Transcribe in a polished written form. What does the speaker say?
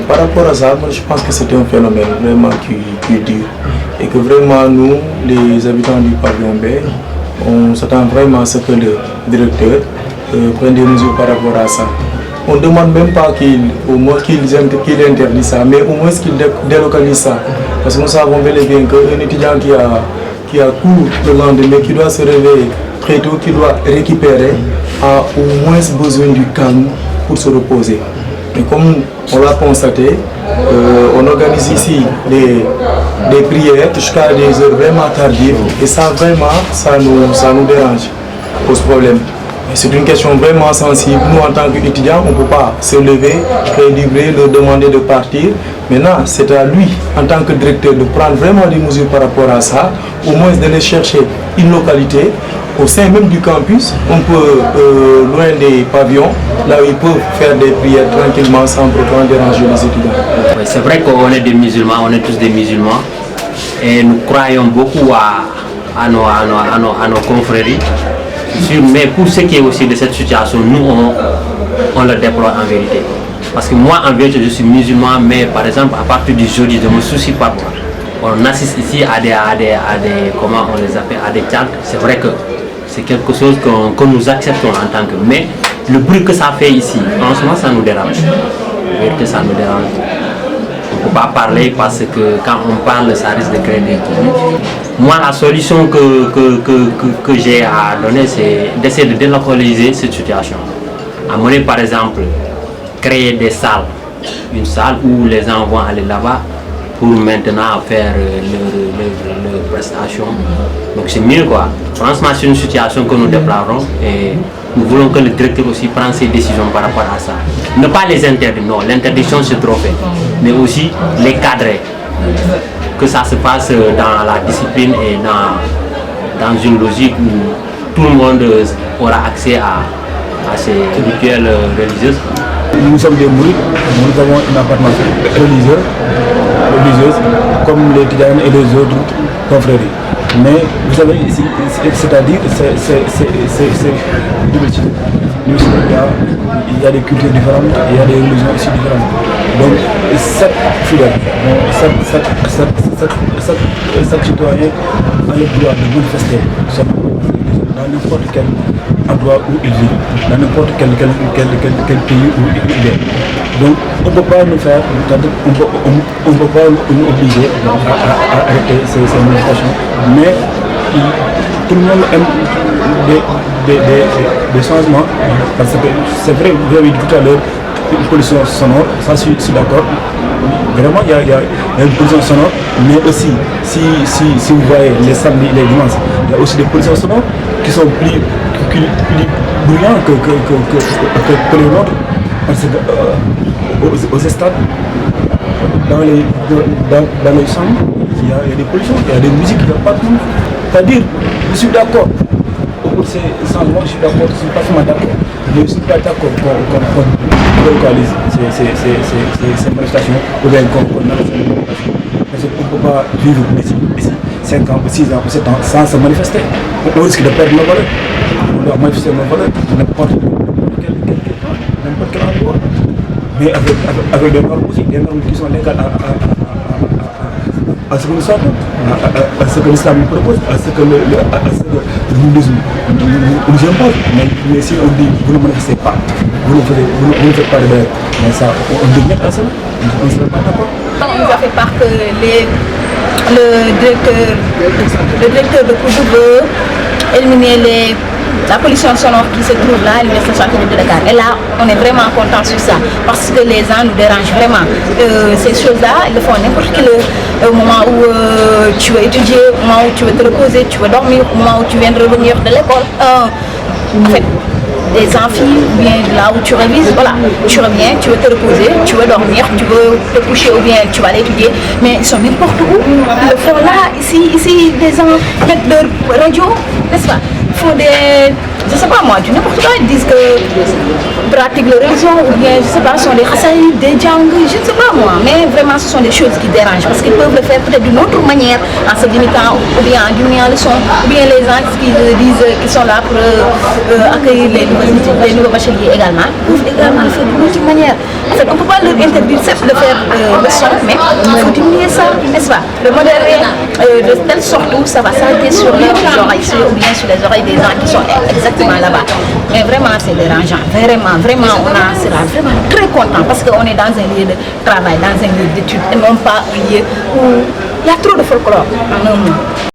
par rapport à ça, moi, je pense que c'est un phénomène vraiment qui est dur. Et que vraiment, nous, les habitants du pavillon B, on s'attend vraiment à ce que le directeur prenne des mesures par rapport à ça. On ne demande même pas qu'il interdise ça, mais au moins qu'il délocalise ça. Parce que nous savons bel et bien qu'un étudiant qui a cours le lendemain, qui doit se réveiller très tôt, qui doit récupérer, a au moins besoin du calme pour se reposer. Mais comme on l'a constaté, on organise ici des prières jusqu'à des heures vraiment tardives et ça vraiment, ça nous dérange, pose problème. C'est une question vraiment sensible. Nous, en tant qu'étudiants, on ne peut pas se lever, délivrer, leur demander de partir. Maintenant, c'est à lui, en tant que directeur, de prendre vraiment des mesures par rapport à ça, au moins d'aller chercher une localité au sein même du campus, on peut, loin des pavillons, là où ils peuvent faire des prières tranquillement sans pourtant déranger les étudiants. Oui, c'est vrai qu'on est des musulmans, on est tous des musulmans et nous croyons beaucoup à nos confréries. Mais pour ce qui est aussi de cette situation, nous on le déplore en vérité. Parce que moi en vérité je suis musulman, mais par exemple à partir du jeudi je ne me soucie pas moi. On assiste ici à des comment on les appelle, à des chants. C'est vrai que c'est quelque chose que nous acceptons en tant que. Mais le bruit que ça fait ici, franchement ça nous dérange. En vérité ça nous dérange. On ne peut pas parler parce que quand on parle ça risque de créer des conflits. Moi, la solution que j'ai à donner, c'est d'essayer de délocaliser cette situation. Amener par exemple, créer des salles, une salle où les gens vont aller là-bas pour maintenant faire leurs prestations. Donc c'est mieux quoi. Franchement, c'est une situation que nous déplorons et nous voulons que le directeur aussi prenne ses décisions par rapport à ça. Ne pas les interdire, non, l'interdiction c'est trop fait, mais aussi les cadrer. Que ça se passe dans la discipline et dans une logique où tout le monde aura accès à ces rituels religieux. Nous sommes des mourides, nous avons une appartenance religieuse comme les Tidianes et les autres confréries. Mais vous savez, c'est-à-dire, c'est diversité. Il y a des cultures différentes, il y a des religions aussi différentes. Donc, chaque fidèle, chaque citoyen a le droit de manifester dans n'importe quel endroit où il vit, dans n'importe quel pays où il est. Donc, on ne peut pas nous faire, on ne peut pas nous obliger à arrêter ces manifestations, mais tout le monde aime des changements, parce que c'est vrai, vous avez dit tout à l'heure, une pollution sonore, ça je suis d'accord. Vraiment, il y a une pollution sonore, mais aussi, si vous voyez les samedis, les dimanches, il y a aussi des pollutions sonores qui sont plus bruyants que les nôtres. Parce que aux stades, dans les chambres, il y a des pollutions, il y a des musiques, il n'y a pas de monde. C'est-à-dire, je suis d'accord. Pour ces changements, je suis d'accord, je suis parfaitement d'accord. Mais je ne suis pas d'accord qu'on localise ces manifestations ou bien qu'on arrête ces manifestations. Parce qu'on ne peut pas vivre ici 5 ans, 6 ans, 7 ans sans se manifester. On risque de perdre nos valeurs. On doit manifester nos valeurs n'importe quel endroit. Mais avec des normes aussi, des normes qui sont légales à ce que nous sommes, à ce que l'islam nous propose, à ce que le bouddhisme nous impose. Mais si on dit vous ne manifestez pas, vous ne faites pas de bail, mais ça, on devient à cela, on ne serait pas d'accord. On nous a fait part que le directeur de Koudou veut éliminer la pollution sonore qui se trouve là, l'Université Cheikh Anta Diop de Dakar. Et là, on est vraiment content sur ça, parce que les gens nous dérangent vraiment. Ces choses-là, ils le font n'importe quel moment où tu veux étudier, au moment où tu veux te reposer, tu veux dormir, au moment où tu viens de revenir de l'école. En fait, des amphis, ou bien là où tu révises, voilà, tu reviens, tu veux te reposer, tu veux dormir, tu veux te coucher ou bien tu vas aller étudier, mais ils sont n'importe où. Ils le font là, ici des gens mettent leur radio, n'est-ce pas? Ils font je sais pas moi, du n'importe quoi, ils disent que pratiquent leur religion ou bien, je sais pas, sont des khassaïs, des djangs, je ne sais pas moi. Mais vraiment, ce sont des choses qui dérangent parce qu'ils peuvent le faire peut-être d'une autre manière, en se limitant ou bien en diminuant le son, ou bien les gens qui disent qu'ils sont là pour accueillir les nouveaux bacheliers également, peuvent également le faire d'une autre manière. En fait, on ne peut pas leur interdire de faire le son, mais il faut diminuer ça, n'est-ce pas? Le modérer de telle sorte où ça va s'arrêter sur leurs oreilles, ou bien sur les oreilles des gens qui sont exactement là-bas. Mais vraiment, c'est dérangeant. Vraiment, on en sera vraiment très content parce qu'on est dans un lieu de travail, dans un lieu d'études et non pas un lieu où il y a trop de folklore en un mot.